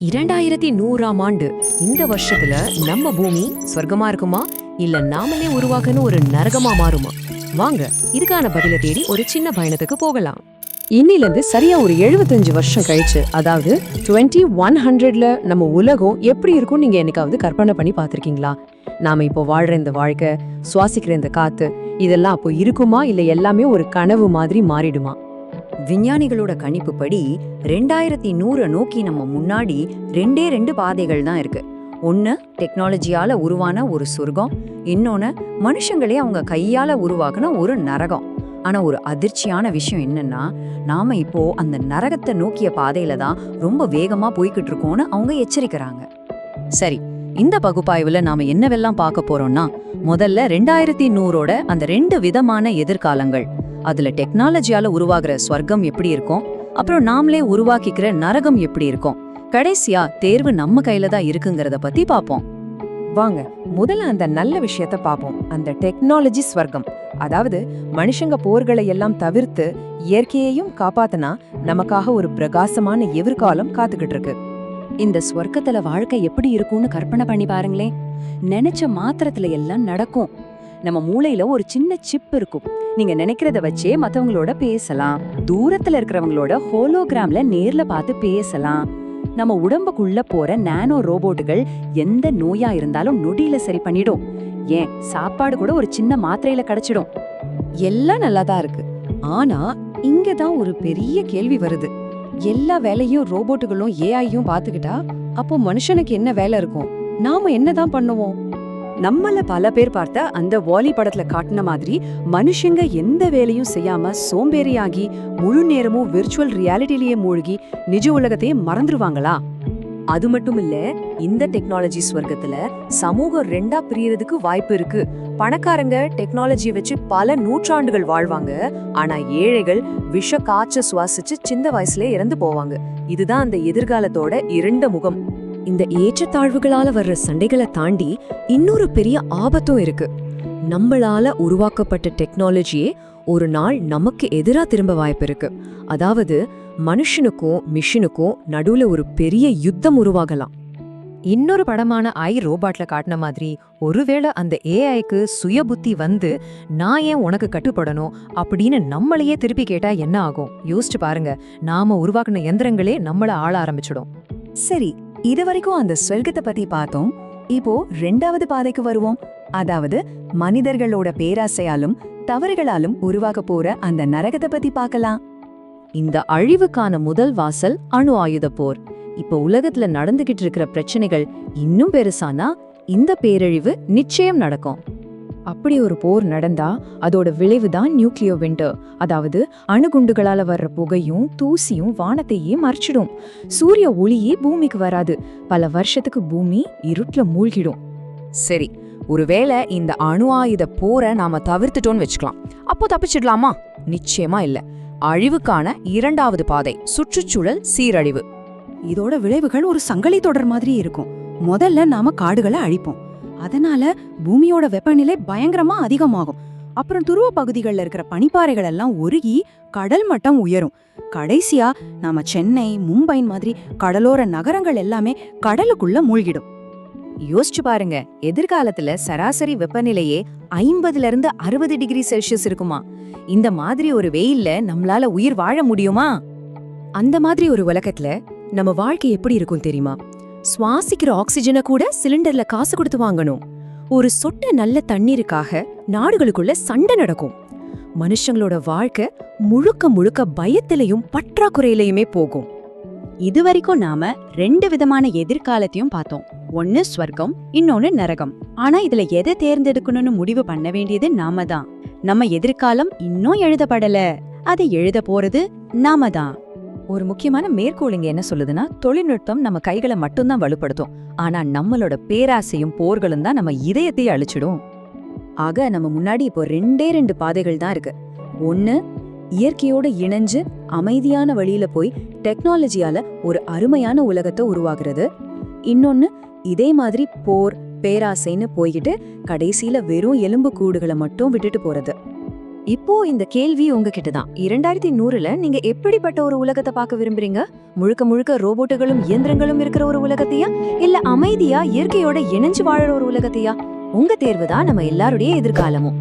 2100ஆம் ஆண்டு இந்த வருஷத்துல நம்ம பூமி சொர்க்கமா இருக்குமா இல்ல நாமளே உருவாக்குன ஒரு நரகமா மாறுமா? வாங்க இதுக்கான பதில தேடி ஒரு சின்ன பயணத்துக்கு போகலாம். இன்னில இருந்து சரியா ஒரு 75 வருஷம் கழிச்சு, அதாவது 2100ல நம்ம உலகம் எப்படி இருக்கும் நீங்க என்னைக்காவது கற்பனை பண்ணி பார்த்திருக்கீங்களா? நாம இப்போ வாழ்ற இந்த வாழ்க்கை, சுவாசிக்கிற இந்த காத்து, இதெல்லாம் அப்போ இருக்குமா இல்ல எல்லாமே ஒரு கனவு மாதிரி மாறிடுமா? விஞ்ஞானிகளோட கணிப்புப்படி 2100 நோக்கி நம்ம முன்னாடி ரெண்டு பாதைகள் தான் இருக்கு. ஒன்னு டெக்னாலஜியால உருவான ஒரு சொர்க்கம், இன்னொன்னு மனுஷங்களே அவங்க கையால உருவாக்குன ஒரு நரகம். ஆனா ஒரு அதிர்ச்சியான விஷயம் என்னன்னா, நாம இப்போ அந்த நரகத்தை நோக்கிய பாதையில தான் ரொம்ப வேகமா போய்கிட்டு இருக்கோம்னு அவங்க எச்சரிக்கிறாங்க. சரி, இந்த பகுப்பாய்வுல நாம என்னவெல்லாம் பார்க்க போறோம்னா, முதல்ல 2100ஓட அந்த 2 விதமான எதிர்காலங்கள், அதுல டெக்னாலஜியால உருவாகிற ஸ்வர்க்கம் எப்படி இருக்கும், அப்புறம் நாமளே உருவாக்கிக்கிற நரகம் எப்படி இருக்கும், கடைசியா தேர்வு நம்ம கையில தான் இருக்குங்கிறத பத்தி பாப்போம். வாங்க முதல்ல அந்த நல்ல விஷயத்த பாப்போம். அந்த டெக்னாலஜி ஸ்வர்க்கம், அதாவது மனுஷங்க போர்களை எல்லாம் தவிர்த்து இயற்கையையும் காப்பாத்தினா நமக்காக ஒரு பிரகாசமான எதிர்காலம் காத்துக்கிட்டு இருக்கு. இந்த ஸ்வர்க்கத்துல வாழ்க்கை எப்படி இருக்கும்னு கற்பனை பண்ணி பாருங்களேன். நினைச்ச மாத்திரத்துல எல்லாம் நடக்கும். நம்ம மூளையில ஒரு சின்ன சிப் இருக்கும். நீங்க நினைக்கிறத வச்சே மத்தவங்களோட பேசலாம். தூரத்துல இருக்கிறவங்களோட ஹோலோகிராம்ல நேர்ல பார்த்து பேசலாம். நம்ம உடம்புக்குள்ள போற நானோ ரோபோட்டுகள் எந்த நோயா இருந்தாலும் நொடியில சரி பண்ணிடும். ஏன் சாப்பாடு கூட ஒரு சின்ன மாத்திரையில கிடைச்சிடும். எல்லாம் நல்லா தான் இருக்கு. ஆனா இங்கதான் ஒரு பெரிய கேள்வி வருது. எல்லா வேலையும் ரோபோட்டுகளும் ஏஐயும் பாத்துக்கிட்டா அப்போ மனுஷனுக்கு என்ன வேலை இருக்கும்? நாம என்னதான் பண்ணுவோம்? நம்மள பல பேர் பார்த்த அந்த வாலி படத்துல காட்டின மாதிரி மனுஷங்க எந்த வேலையும் செய்யாம சோம்பேறியாகி முழு நேரமும் விர்ச்சுவல் ரியாலிட்டிலேயே மூழ்கி நிஜ உலகத்தையே மறந்துருவாங்களா? அது மட்டும் இல்ல, இந்த டெக்னாலஜி ஸ்வர்க்கத்துல சமூகம் 2ஆ பிரியறதுக்கு வாய்ப்பு இருக்கு. பணக்காரங்க டெக்னாலஜியை வச்சு பல நூற்றாண்டுகள் வாழ்வாங்க. ஆனா ஏழைகள் விஷ காய்ச்ச சுவாசிச்சு சின்ன வயசுல இறந்து போவாங்க. இதுதான் அந்த எதிர்காலத்தோட இருண்ட முகம். இந்த ஏற்றத்தாழ்வுகளால வர்ற சண்டைகளை தாண்டி இன்னொரு பெரிய ஆபத்தும் இருக்கு. நம்மளால உருவாக்கப்பட்ட டெக்னாலஜியே ஒரு நாள் நமக்கு எதிரா திரும்ப வாய்ப்பு இருக்கு. அதாவது மனுஷனுக்கும் மிஷினுக்கும் நடுவுல ஒரு பெரிய யுத்தம் உருவாகலாம். இன்னொரு படமான ஐ ரோபாட்ல காட்டின மாதிரி ஒருவேளை அந்த ஏஐக்கு சுய புத்தி வந்து நான் ஏன் உனக்கு கட்டுப்படணும் அப்படின்னு நம்மளையே திருப்பி கேட்டா என்ன ஆகும்? யோசிச்சு பாருங்க. நாம உருவாக்குன எந்திரங்களே நம்மள ஆள ஆரம்பிச்சிடும். சரி, இதுவரைக்கும் அந்த சொர்க்கத்தை பத்தி பார்த்தோம். இப்போ 2வது பாதைக்கு வருவோம். அதாவது மனிதர்களோட பேராசையாலும் தவறுகளாலும் உருவாக்க போற அந்த நரகத்தை பத்தி பார்க்கலாம். இந்த அழிவுக்கான முதல் வாசல் அணு ஆயுத போர். இப்ப உலகத்துல நடந்துகிட்டு இருக்கிற பிரச்சனைகள் இன்னும் பெருசானா இந்த பேரழிவு நிச்சயம் நடக்கும். அப்படி ஒரு போர் நடந்தா அதோட விளைவுதான் நியூக்ளியோ விண்டர். அதாவது அணுகுண்டுகளால வர்ற புகையும் தூசியும் வானத்தையே மறைச்சிடும். சூரிய ஒளியே பூமிக்கு வராது. பல வருஷத்துக்கு பூமி இருட்டுல மூழ்கிடும். சரி, ஒருவேளை இந்த அணு ஆயுத போரை நாம தவிர்த்துட்டோம்னு வச்சுக்கலாம். அப்போ தப்பிச்சிடலாமா? நிச்சயமா இல்ல. அழிவுக்கான 2வது பாதை சுற்றுச்சூழல் சீரழிவு. இதோட விளைவுகள் ஒரு சங்கிலி தொடர் மாதிரி இருக்கும். முதல்ல நாம காடுகளை அழிப்போம். அதனால பூமியோட வெப்பநிலை பயங்கரமா அதிகமாகும். அப்புறம் துருவ பகுதிகளில் இருக்கிற பனிப்பாறைகள் எல்லாம் உருகி கடல் மட்டம் உயரும். கடைசியா நாம சென்னை, மும்பை மாதிரி கடலோர நகரங்கள் எல்லாமே கடலுக்குள்ள மூழ்கிடும். யோசிச்சு பாருங்க, எதிர்காலத்துல சராசரி வெப்பநிலையே 50 to 60 டிகிரி செல்சியஸ் இருக்குமா? இந்த மாதிரி ஒரு வெயில்ல நம்மளால உயிர் வாழ முடியுமா? அந்த மாதிரி ஒரு உலகத்துல நம்ம வாழ்க்கை எப்படி இருக்கும் தெரியுமா? சுவாசிக்கிற ஆக்சிஜனை கூட சிலிண்டர்ல காசு கொடுத்து வாங்கணும். ஒரு சொட்ட நல்ல தண்ணீருக்காக நாடுகளுக்குள்ள சண்டை நடக்கும். மனுஷங்களோட வாழ்க்கை முழுக்க முழுக்க பயத்திலையும் பற்றாக்குறையிலையுமே போகும். இதுவரைக்கும் நாம 2 விதமான எதிர்காலத்தையும் பார்த்தோம். ஒன்னு ஸ்வர்க்கம், இன்னொன்னு நரகம். ஆனா இதுல எதை தேர்ந்தெடுக்கணும்னு முடிவு பண்ண வேண்டியது நாம தான். நம்ம எதிர்காலம் இன்னும் எழுதப்படல. அதை எழுத போறது நாம தான். ஒரு முக்கியமான மேற்கோள் இங்க என்ன சொல்லுதுன்னா, தொழில்நுட்பம் நம்ம கைகளை மட்டும்தான் வலுப்படுத்தும். ஆனா நம்மளோட பேராசையும் போர்களும் தான் நம்ம இதயத்தையே அழிச்சிடும். ஆக நம்ம முன்னாடி இப்போ 2 பாதைகள் தான் இருக்கு. ஒன்னு இயற்கையோட இணைஞ்சு அமைதியான வழியில போய் டெக்னாலஜியால ஒரு அருமையான உலகத்தை உருவாக்குறது. இன்னொன்னு இதே மாதிரி போர் பேராசைன்னு போய்கிட்டு கடைசியில வெறும் எலும்பு கூடுகளை மட்டும் விட்டுட்டு போறது. இப்போ இந்த கேள்வி உங்ககிட்ட தான். 2100ல நீங்க எப்படிப்பட்ட ஒரு உலகத்தை பார்க்க விரும்புறீங்க? முழுக்க முழுக்க ரோபோட்டுகளும் இயந்திரங்களும் இருக்கிற ஒரு உலகத்தையா, இல்ல அமைதியா இயற்கையோட இணைஞ்சு வாழற ஒரு உலகத்தையா? உங்க தேர்வு தான் நம்ம எல்லாருடைய எதிர்காலமும்.